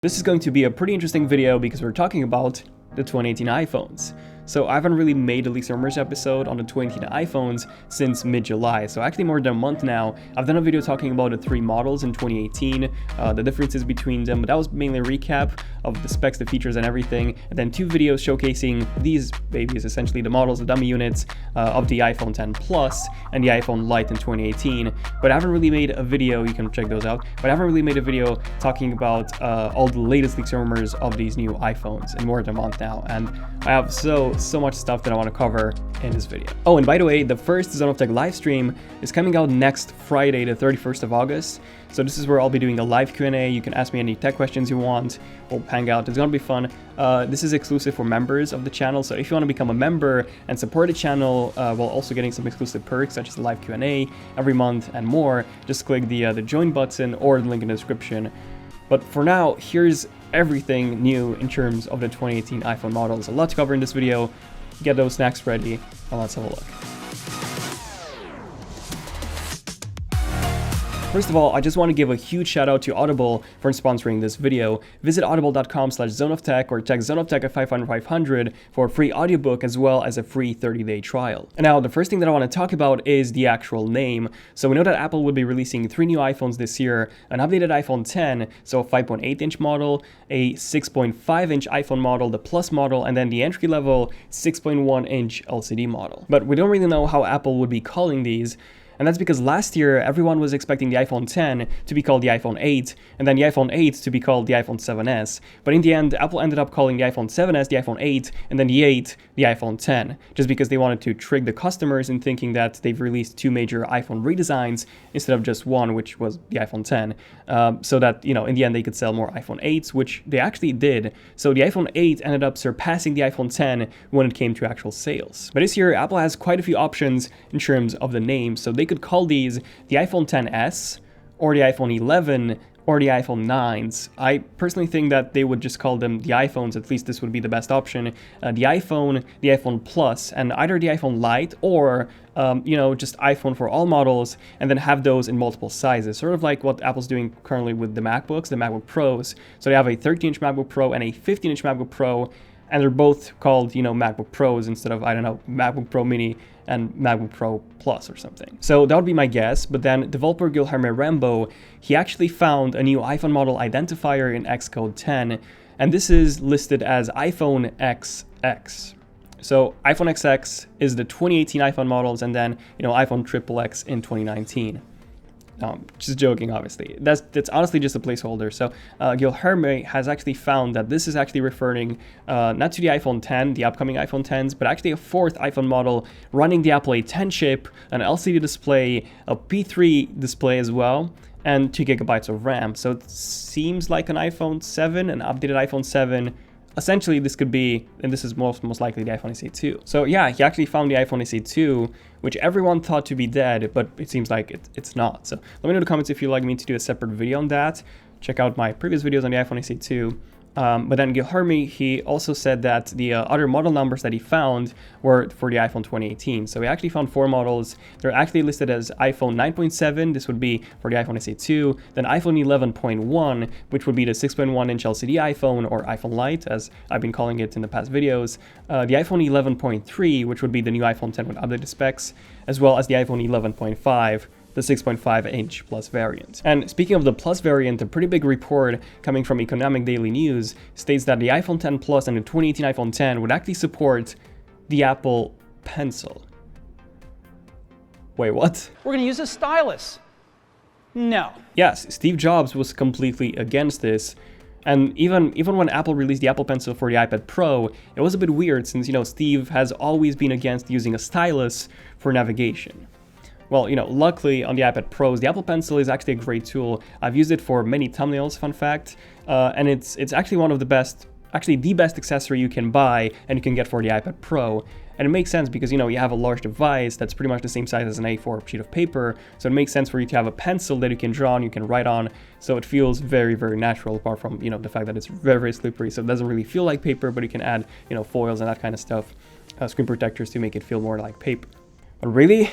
This is going to be a pretty interesting video because we're talking about the 2018 iPhones. So I haven't really made a leaks rumors episode on the 2018 iPhones since mid-July, so actually more than a month now. I've done a video talking about the three models in 2018, the differences between them, but that was mainly a recap of the specs, the features, and everything, and then two videos showcasing these babies, essentially the models, the dummy units of the iPhone 10 Plus and the iPhone Lite in 2018. But I haven't really made a video, you can check those out, but I haven't really made a video talking about all the latest leaks rumors of these new iPhones in more than a month now, and I have so much stuff that I want to cover in this video. Oh, and by the way, the first ZONEofTECH live stream is coming out next Friday, the 31st of August. So this is where I'll be doing a live Q&A. You can ask me any tech questions you want. We'll hang out. It's gonna be fun. This is exclusive for members of the channel. So if you want to become a member and support the channel while also getting some exclusive perks such as a live Q&A every month and more, just click the join button or the link in the description. But for now, here's everything new in terms of the 2018 iPhone models. A lot to cover in this video. Get those snacks ready and let's have a look. First of all, I just want to give a huge shout out to Audible for sponsoring this video. Visit audible.com/ZONEofTECH or text ZONEofTECH at 500 for a free audiobook as well as a free 30-day trial. And now the first thing that I want to talk about is the actual name. So we know that Apple would be releasing three new iPhones this year, an updated iPhone 10, so a 5.8-inch model, a 6.5-inch iPhone model, the Plus model, and then the entry-level 6.1-inch LCD model. But we don't really know how Apple would be calling these. And that's because last year, everyone was expecting the iPhone 10 to be called the iPhone 8, and then the iPhone 8 to be called the iPhone 7s. But in the end, Apple ended up calling the iPhone 7s the iPhone 8, and then the 8 the iPhone 10, just because they wanted to trick the customers in thinking that they've released two major iPhone redesigns instead of just one, which was the iPhone 10, so that, you know, in the end, they could sell more iPhone 8s, which they actually did. So the iPhone 8 ended up surpassing the iPhone 10 when it came to actual sales. But this year, Apple has quite a few options in terms of the name, so they could call these the iPhone XS or the iPhone 11 or the iPhone 9s. I personally think that they would just call them the iPhones. At least this would be the best option. The iPhone Plus, and either the iPhone Lite or you know, just iPhone for all models, and then have those in multiple sizes, sort of like what Apple's doing currently with the MacBooks, the MacBook Pros. So they have a 13-inch MacBook Pro and a 15-inch MacBook Pro, and they're both called, you know, MacBook Pros instead of, I don't know, MacBook Pro Mini and MacBook Pro Plus or something. So that would be my guess, but then developer Guilherme Rambo, he actually found a new iPhone model identifier in Xcode 10, and this is listed as iPhone XX. So iPhone XX is the 2018 iPhone models, and then, you know, iPhone XXX in 2019. Just joking, obviously. That's honestly just a placeholder. So Guilherme has actually found that this is actually referring not to the iPhone 10, the upcoming iPhone 10s, but actually a fourth iPhone model running the Apple A10 chip, an LCD display, a P3 display as well, and 2 GB of RAM. So it seems like an iPhone 7, an updated iPhone 7. Essentially, this could be, and this is most likely the iPhone SE 2. So yeah, he actually found the iPhone SE 2, which everyone thought to be dead, but it seems like it's not. So let me know in the comments if you'd like me to do a separate video on that. Check out my previous videos on the iPhone SE 2. But then Guilherme, he also said that the other model numbers that he found were for the iPhone 2018. So he actually found 4 models. They're actually listed as iPhone 9.7. This would be for the iPhone SE 2. Then iPhone 11.1, which would be the 6.1-inch LCD iPhone, or iPhone Lite, as I've been calling it in the past videos. The iPhone 11.3, which would be the new iPhone 10 with updated specs, as well as the iPhone 11.5. The 6.5-inch Plus variant. And speaking of the Plus variant, a pretty big report coming from Economic Daily News states that the iPhone 10 Plus and the 2018 iPhone 10 would actually support the Apple Pencil. Wait, what? We're going to use a stylus. No. Yes, Steve Jobs was completely against this. And even when Apple released the Apple Pencil for the iPad Pro, it was a bit weird since, you know, Steve has always been against using a stylus for navigation. Well, you know, luckily on the iPad Pros, the Apple Pencil is actually a great tool. I've used it for many thumbnails, fun fact, and it's actually one of the best, actually the best accessory you can buy and you can get for the iPad Pro. And it makes sense because, you know, you have a large device that's pretty much the same size as an A4 sheet of paper, so it makes sense for you to have a pencil that you can draw on, you can write on, so it feels very, very natural, apart from, you know, the fact that it's very, very slippery, so it doesn't really feel like paper, but you can add, you know, foils and that kind of stuff, screen protectors to make it feel more like paper. But really?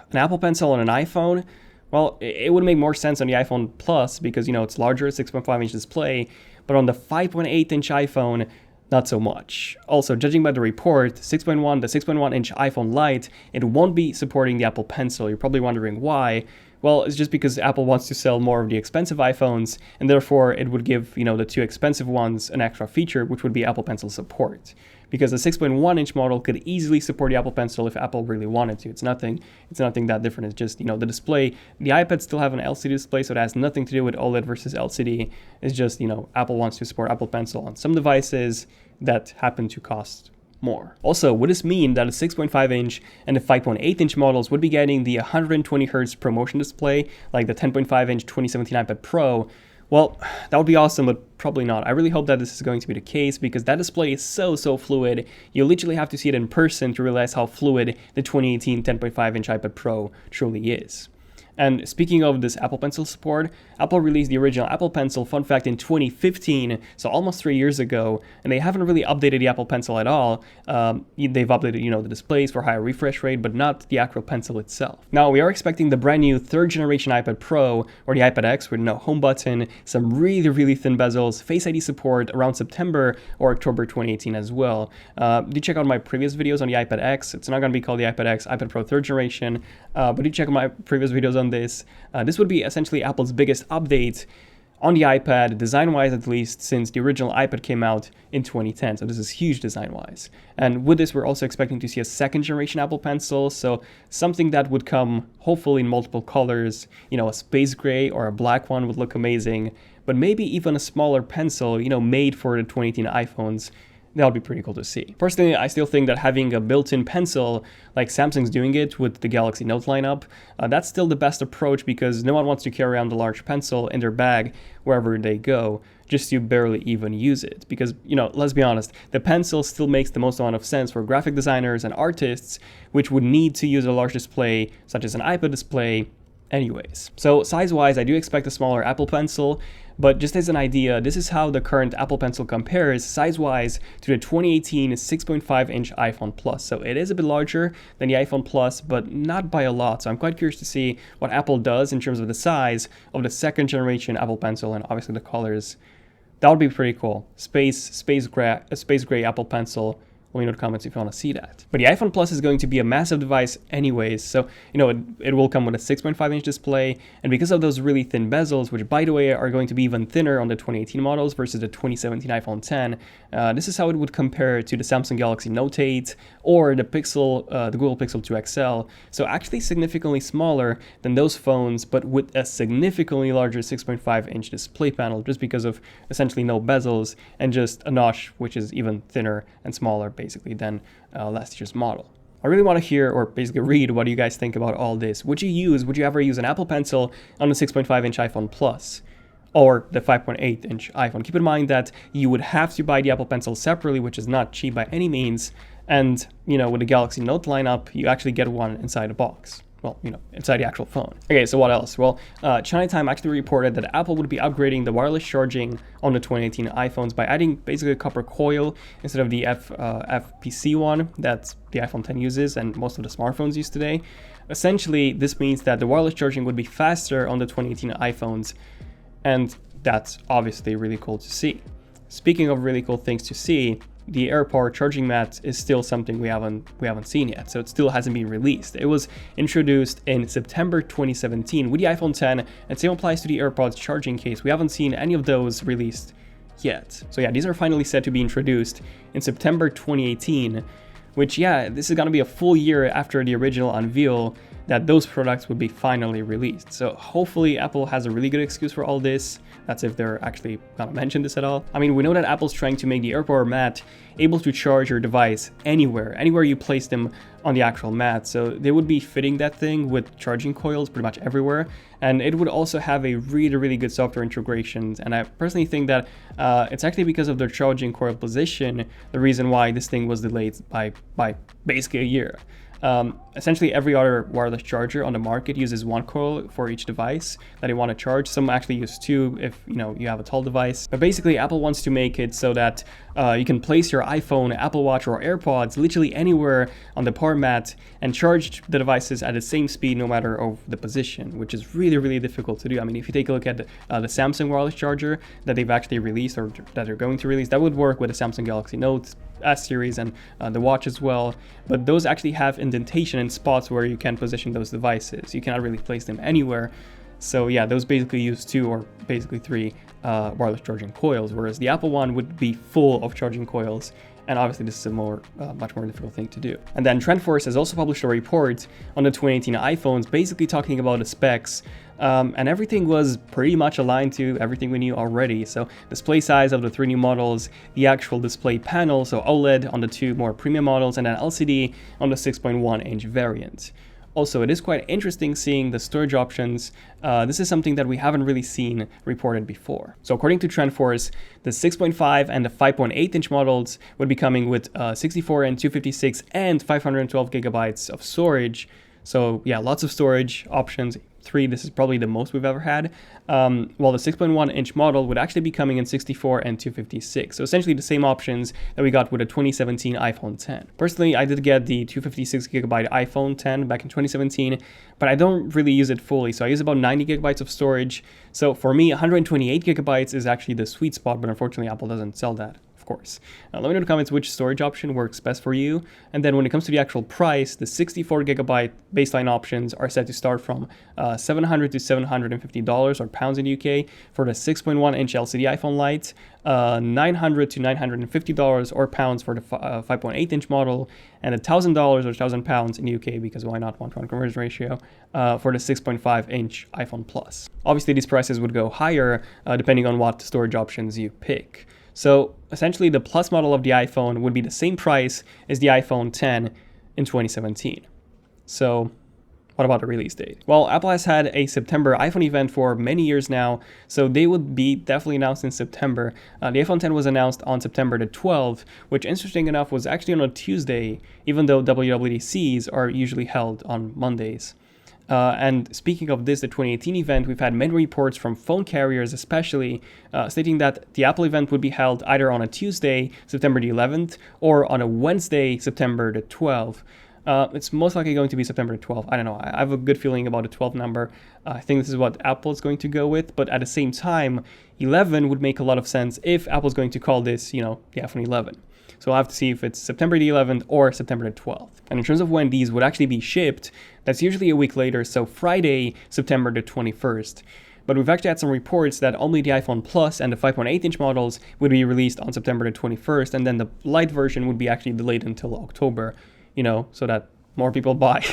An Apple Pencil on an iPhone? Well, it would make more sense on the iPhone Plus because, you know, it's larger, 6.5-inch display, but on the 5.8-inch iPhone, not so much. Also, judging by the report, the 6.1-inch iPhone Lite, it won't be supporting the Apple Pencil. You're probably wondering why. Well, it's just because Apple wants to sell more of the expensive iPhones, and therefore it would give, the two expensive ones an extra feature, which would be Apple Pencil support. Because the 6.1-inch model could easily support the Apple Pencil if Apple really wanted to. It's nothing that different. It's just, the display. The iPads still have an LCD display, so it has nothing to do with OLED versus LCD. It's just, Apple wants to support Apple Pencil on some devices that happen to cost more. Also, would this mean that a 6.5-inch and the 5.8-inch models would be getting the 120Hz ProMotion display, like the 10.5-inch 2017 iPad Pro? Well, that would be awesome, but probably not. I really hope that this is going to be the case because that display is so fluid. You literally have to see it in person to realize how fluid the 2018 10.5-inch iPad Pro truly is. And speaking of this Apple Pencil support, Apple released the original Apple Pencil, fun fact, in 2015, so almost 3 years ago, and they haven't really updated the Apple Pencil at all. They've updated, the displays for higher refresh rate, but not the actual pencil itself. Now, we are expecting the brand new 3rd generation iPad Pro, or the iPad X with no home button, some really thin bezels, Face ID support around September or October 2018 as well. Do check out my previous videos on the iPad X. It's not going to be called the iPad X, iPad Pro 3rd generation, but do check out my previous videos on this. This would be essentially Apple's biggest update on the iPad, design-wise at least, since the original iPad came out in 2010. So this is huge design-wise. And with this, we're also expecting to see a 2nd generation Apple Pencil, so something that would come hopefully in multiple colors. A space gray or a black one would look amazing, but maybe even a smaller pencil, made for the 2018 iPhones. That would be pretty cool to see. Personally, I still think that having a built-in pencil, like Samsung's doing it with the Galaxy Note lineup, that's still the best approach because no one wants to carry around the large pencil in their bag wherever they go, just to barely even use it. Because, let's be honest, the pencil still makes the most amount of sense for graphic designers and artists, which would need to use a large display, such as an iPad display, anyways. So size-wise, I do expect a smaller Apple Pencil, but just as an idea, this is how the current Apple Pencil compares size-wise to the 2018 6.5-inch iPhone Plus. So it is a bit larger than the iPhone Plus, but not by a lot. So I'm quite curious to see what Apple does in terms of the size of the 2nd generation Apple Pencil and obviously the colors. That would be pretty cool. Space gray Apple Pencil. Let me know in the comments if you want to see that. But the iPhone Plus is going to be a massive device anyways, so it will come with a 6.5-inch display, and because of those really thin bezels, which by the way are going to be even thinner on the 2018 models versus the 2017 iPhone 10, this is how it would compare to the Samsung Galaxy Note 8 or the Google Pixel 2 XL, so actually significantly smaller than those phones, but with a significantly larger 6.5-inch display panel, just because of essentially no bezels and just a notch which is even thinner and smaller basically than last year's model. I really want to hear or basically read what you guys think about all this. Would you ever use an Apple Pencil on the 6.5-inch iPhone Plus or the 5.8-inch iPhone? Keep in mind that you would have to buy the Apple Pencil separately, which is not cheap by any means, and with the Galaxy Note lineup, you actually get one inside a box. Well, inside the actual phone. Okay, so what else? Well, China Time actually reported that Apple would be upgrading the wireless charging on the 2018 iPhones by adding basically a copper coil instead of the FPC one that the iPhone 10 uses and most of the smartphones use today. Essentially, this means that the wireless charging would be faster on the 2018 iPhones, and that's obviously really cool to see. Speaking of really cool things to see, the AirPower charging mat is still something we haven't seen yet, so it still hasn't been released. It was introduced in September 2017 with the iPhone 10, and same applies to the AirPods charging case. We haven't seen any of those released yet. So yeah, these are finally set to be introduced in September 2018, which this is gonna be a full year after the original unveil that those products would be finally released. So hopefully Apple has a really good excuse for all this. That's if they're actually gonna mention this at all. I mean, we know that Apple's trying to make the AirPower mat able to charge your device anywhere you place them on the actual mat. So they would be fitting that thing with charging coils pretty much everywhere. And it would also have a really good software integration. And I personally think that it's actually because of their charging coil position, the reason why this thing was delayed by basically a year. Essentially, every other wireless charger on the market uses one coil for each device that you want to charge. Some actually use two if you have a tall device. But basically, Apple wants to make it so that you can place your iPhone, Apple Watch, or AirPods literally anywhere on the power mat and charge the devices at the same speed no matter of the position, which is really, really difficult to do. I mean, if you take a look at the Samsung wireless charger that they've actually released or that they're going to release, that would work with the Samsung Galaxy Note S series and the watch as well, but those actually have indentation in spots where you can position those devices. You cannot really place them anywhere. So yeah, those basically use two or basically three wireless charging coils, whereas the Apple one would be full of charging coils. And obviously this is a much more difficult thing to do. And then TrendForce has also published a report on the 2018 iPhones, basically talking about the specs, and everything was pretty much aligned to everything we knew already. So display size of the 3 new models, the actual display panel, so OLED on the 2 more premium models, and then LCD on the 6.1-inch variant. Also, it is quite interesting seeing the storage options. This is something that we haven't really seen reported before. So according to TrendForce, the 6.5 and the 5.8-inch models would be coming with 64 and 256 and 512 gigabytes of storage. So yeah, lots of storage options. 3, this is probably the most we've ever had, while the 6.1-inch model would actually be coming in 64 and 256. So essentially the same options that we got with the 2017 iPhone 10. Personally, I did get the 256 gigabyte iPhone 10 back in 2017, but I don't really use it fully. So I use about 90 gigabytes of storage. So for me, 128 gigabytes is actually the sweet spot, but unfortunately Apple doesn't sell that. Course. Let me know in the comments which storage option works best for you. And then when it comes to the actual price, the 64 gigabyte baseline options are set to start from $700 to $750 or pounds in the UK for the 6.1-inch LCD iPhone Lite, $900 to $950 or pounds for the 5.8-inch model, and $1,000 or 1,000 pounds in the UK, because why not 1-to-1 conversion ratio, for the 6.5-inch iPhone Plus. Obviously, these prices would go higher depending on what storage options you pick. So essentially the Plus model of the iPhone would be the same price as the iPhone 10 in 2017. So what about the release date? Well, Apple has had a September iPhone event for many years now, so they would be definitely announced in September. The iPhone 10 was announced on September the 12th, which interesting enough was actually on a Tuesday, even though WWDCs are usually held on Mondays. And speaking of this, the 2018 event, we've had many reports from phone carriers especially stating that the Apple event would be held either on a Tuesday, September the 11th, or on a Wednesday, September the 12th. It's most likely going to be September the 12th. I don't know. I have a good feeling about the 12th number. I think this is what Apple is going to go with. But at the same time, 11 would make a lot of sense if Apple's going to call this, the iPhone 11. So I'll have to see if it's September the 11th or September the 12th. And in terms of when these would actually be shipped, that's usually a week later, so Friday, September the 21st. But we've actually had some reports that only the iPhone Plus and the 5.8-inch models would be released on September the 21st, and then the Lite version would be actually delayed until October, so that more people buy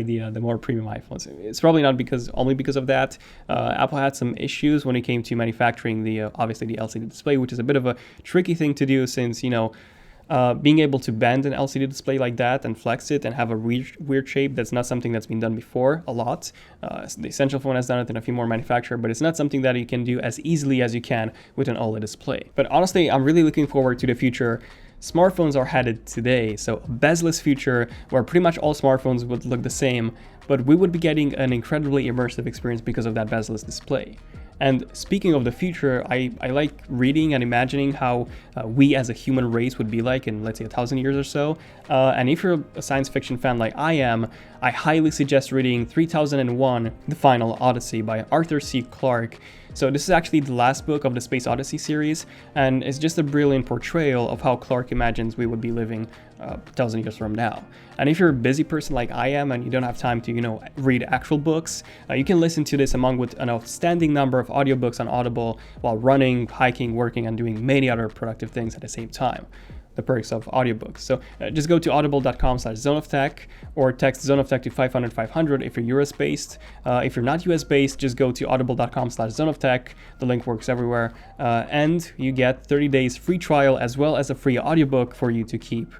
the more premium iPhones. It's probably not only because of that. Apple had some issues when it came to manufacturing obviously the LCD display, which is a bit of a tricky thing to do since, being able to bend an LCD display like that and flex it and have a weird shape, that's not something that's been done before a lot. The Essential phone has done it and a few more manufacturers, but it's not something that you can do as easily as you can with an OLED display. But honestly, I'm really looking forward to the future. Smartphones are headed today, so a bezel-less future where pretty much all smartphones would look the same, but we would be getting an incredibly immersive experience because of that bezel-less display. And speaking of the future, I like reading and imagining how we as a human race would be like in, let's say, 1,000 years or so. And if you're a science fiction fan like I am, I highly suggest reading 3001, The Final Odyssey by Arthur C. Clarke. So this is actually the last book of the Space Odyssey series, and it's just a brilliant portrayal of how Clarke imagines we would be living 1,000 years from now. And if you're a busy person like I am and you don't have time to, read actual books, you can listen to this along with an outstanding number of audiobooks on Audible while running, hiking, working, and doing many other productive things at the same time. The perks of audiobooks. So just go to audible.com/ZONEofTECH or text ZONEofTECH to 500-500 if you're US based. If you're not US based, just go to audible.com/ZONEofTECH. The link works everywhere. And you get 30 days free trial as well as a free audiobook for you to keep.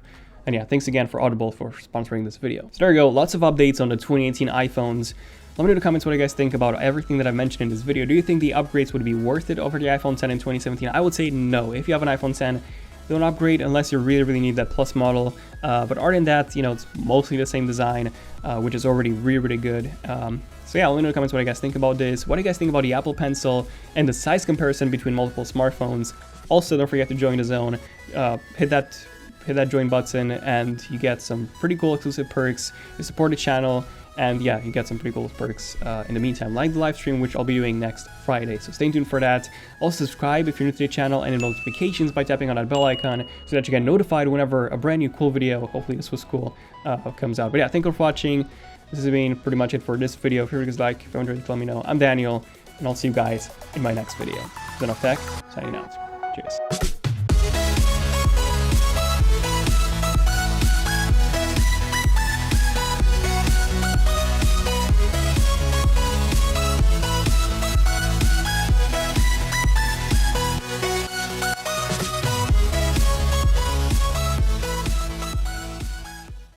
And yeah, thanks again for Audible for sponsoring this video. So there you go, lots of updates on the 2018 iPhones. Let me know in the comments what you guys think about everything that I've mentioned in this video. Do you think the upgrades would be worth it over the iPhone 10 in 2017? I would say no. If you have an iPhone 10, don't upgrade unless you really need that Plus model. But other than that, it's mostly the same design, which is already really good. So yeah, let me know in the comments what you guys think about this. What do you guys think about the Apple Pencil and the size comparison between multiple smartphones? Also, don't forget to join the Zone. Hit that join button and you get some pretty cool exclusive perks. You support the channel, and yeah, you get some pretty cool perks in the meantime, like the live stream, which I'll be doing next Friday. So stay tuned for that. Also subscribe if you're new to the channel, and enable notifications by tapping on that bell icon so that you get notified whenever a brand new cool video, hopefully this was cool, comes out. But yeah, thank you for watching. This has been pretty much it for this video. If you like, if you enjoyed it, let me know. I'm Daniel, and I'll see you guys in my next video. ZONEofTECH, signing out. Cheers.